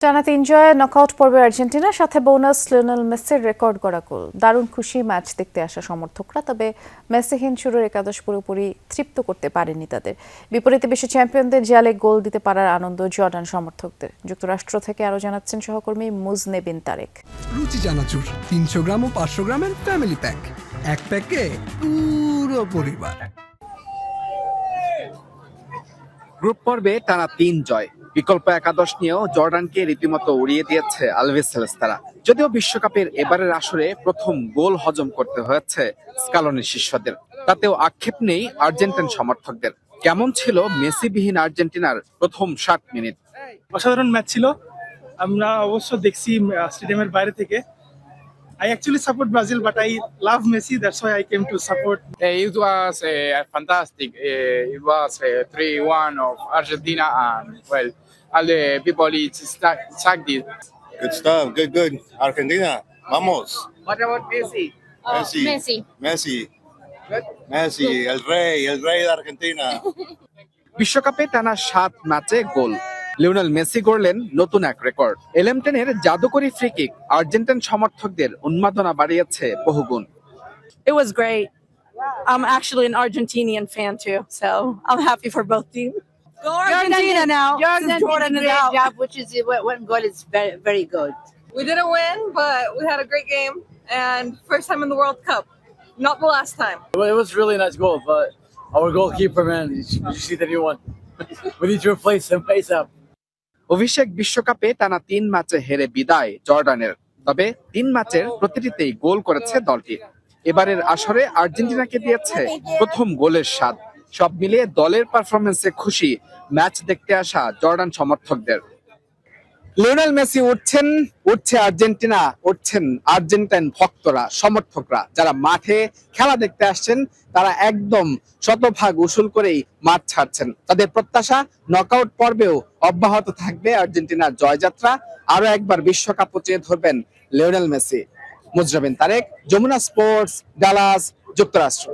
টানা ৩ জয়ে নকআউট পর্বে আর্জেন্টিনার সাথে বোনাস লিওনেল মেসির রেকর্ড গড়া গোল। দারুণ খুশি ম্যাচ দেখতে আসা সমর্থকরা, তবে মেসিহীন শুরুর একাদশ পুরোপুরি তৃপ্ত করতে পারেনি তাদের। বিপরীতে বিশ্ব চ্যাম্পিয়নদের জালে গোল দিতে পারার আনন্দ জর্ডান সমর্থকদের। যুক্তরাষ্ট্র থেকে আরও জানাচ্ছেন সহকর্মী মুজনে বিন তারেক। রুচি চানাচুর 300 গ্রাম ও 500 গ্রামের ফ্যামিলি প্যাক, এক প্যাকে পুরো পরিবার। গ্রুপ পর্বে টানা ৩ জয়, বিকল্প একাদশ নিয়েও জর্ডানকে রীতিমতো উড়িয়ে দিয়েছে আলভেস সেলেস্তারা। যদিও বিশ্বকাপের এবারের আসরে প্রথম গোল হজম করতে হয়েছে স্কালোনি শিষ্যদের, তাতেও আক্ষেপ নেই আর্জেন্টিন সমর্থকদের। কেমন ছিল মেসিবিহীন আর্জেন্টিনার প্রথম 60 মিনিট? অসাধারণ ম্যাচ ছিল। আমরা অবশ্য দেখছি স্টেডিয়ামের বাইরে থেকে। I actually support Brazil, but I love Messi. That's why I came to support. It was fantastic. It was 3-1 of Argentina, and well, all the people sucked it. Good stuff. Good. Argentina, vamos. What about Messi? Messi, el rey de Argentina. বিশ্বকাপে টানা 7 ম্যাচে গোল, Lionel Messi গড়লেন নতুন এক record. এলেমটেনের জাদুকরি free kick Argentine সমর্থকদের উন্মাদনা বাড়িয়েছে বহুগুণ। It was great. I'm actually an Argentinian fan too, so I'm happy for both teams. Go Argentina now! since Jordan is out. Job, which is one goal is very, very good. We didn't win, but we had a great game and first time in the World Cup. Not the last time. It was really nice goal, but our goalkeeper, man, did you see the new one? We need to replace him ASAP. অভিষেক বিশ্বকাপে টানা 3 ম্যাচে হেরে বিদায় জর্ডানের, তবে 3 ম্যাচের প্রতিটিতেই গোল করেছে দলটি। এবারের আসরে আর্জেন্টিনাকে দিয়েছে প্রথম গোলের স্বাদ। সব মিলিয়ে দলের পারফরমেন্সে খুশি ম্যাচ দেখতে আসা জর্ডান সমর্থকদের। লিওনেল মেসি উঠছে আর্জেন্টিনা, উঠছেন আর্জেন্টাইন ভক্তরা, সমর্থকরা যারা মাঠে খেলা দেখতে আসছেন তারা একদম শতভাগ উসুল করেই মাঠ ছাড়ছেন। তাদের প্রত্যাশা নকআউট পর্বেও অব্যাহত থাকবে আর্জেন্টিনার জয়যাত্রা। আরো একবার বিশ্বকাপ চেয়ে ধরবেন Lionel Messi. Mujrabin Tarek, Jamuna sports, Dallas, যুক্তরাষ্ট্র।